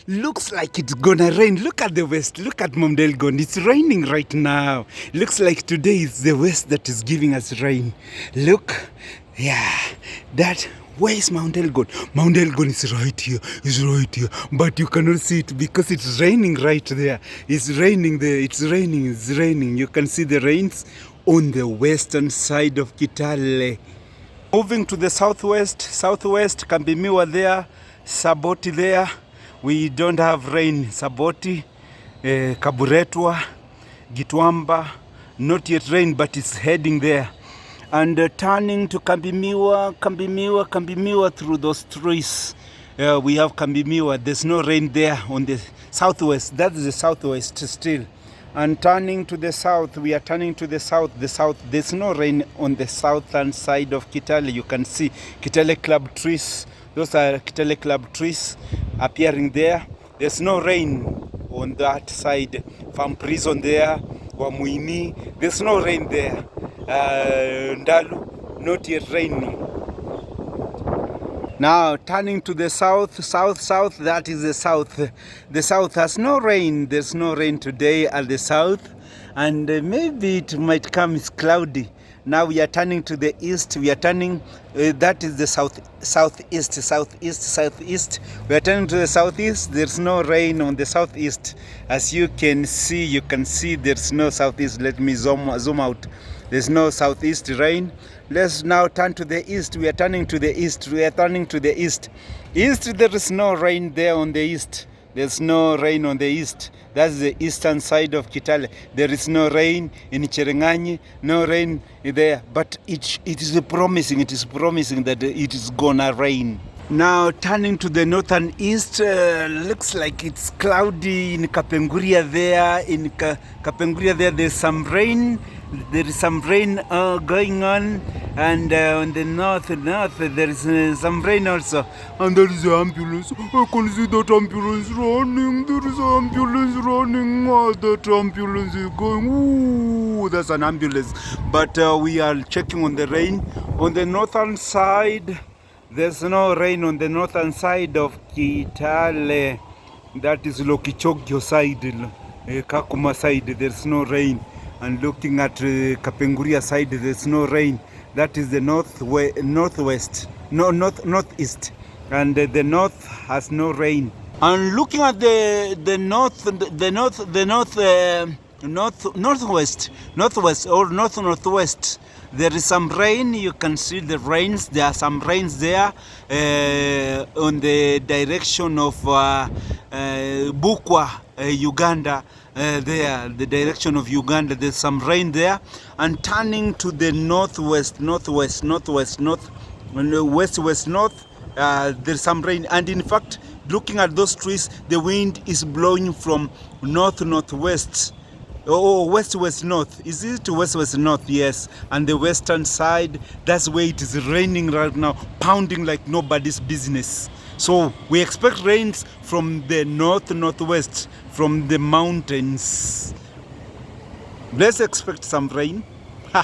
Looks like it's gonna rain. Look at the west. Look at Mount Elgon. It's raining right now. Looks like today is the west that is giving us rain. Look. Yeah. That. Where is Mount Elgon? Mount Elgon is right here. It's right here. But you cannot see it because it's raining right there. It's raining there. It's raining. It's raining. You can see the rains on the western side of Kitale. Moving to the southwest, Kambimiwa there, Saboti there. We don't have rain. Saboti, Kaburetwa, Gitwamba, not yet rain, but it's heading there. And turning to Kambimiwa through those trees. We have Kambimiwa. There's no rain there on the southwest. That's the southwest still. And turning to the south, we are turning to the south. There's no rain on the southern side of Kitale. You can see T.L.O.P.E.K.O.T.E trees. Those are T.L.O.P.E.K.O.T.E trees appearing there. There's no rain on that side. Farm prison there, Wamuini. There's no rain there. Ndalu, not yet raining. Now turning to the south, that is the south. The south has no rain. There's no rain today at the south. And maybe it might come, it's cloudy. Now we are turning to the east. We are turning, that is the southeast. We are turning to the southeast. There's no rain on the southeast. As you can see there's no southeast. Let me zoom out. There's no southeast rain. Let's now turn to the east. We are turning to the east. East, there is no rain there on the east. There's no rain on the east. That's the eastern side of Kitale. There is no rain in Cherengani, no rain there. But it is promising that it is gonna rain. Now turning to the northern east, looks like it's cloudy in Kapenguria there. In Kapenguria there's some rain. There is some rain going on, and on the north there is some rain also. And there is an ambulance. I can see that ambulance running. There is an ambulance running. That ambulance is going. Ooh, that's an ambulance. But we are checking on the rain. On the northern side, there's no rain on the northern side of Kitale. That is Lokichogyo side, Kakuma side. There's no rain. And looking at Kapenguria side, there's no rain. That is the northeast, and the north has no rain. And looking at the northwest, there is some rain. You can see the rains. There are some rains there on the direction of Bukwa, Uganda. There, the direction of Uganda, there's some rain there. And turning to the northwest, there's some rain. And in fact, looking at those trees, the wind is blowing from north-northwest. West-west-north. Is it west-west-north? Yes. And the western side, that's where it is raining right now, pounding like nobody's business. So we expect rains from the north-northwest, from the mountains. Let's expect some rain.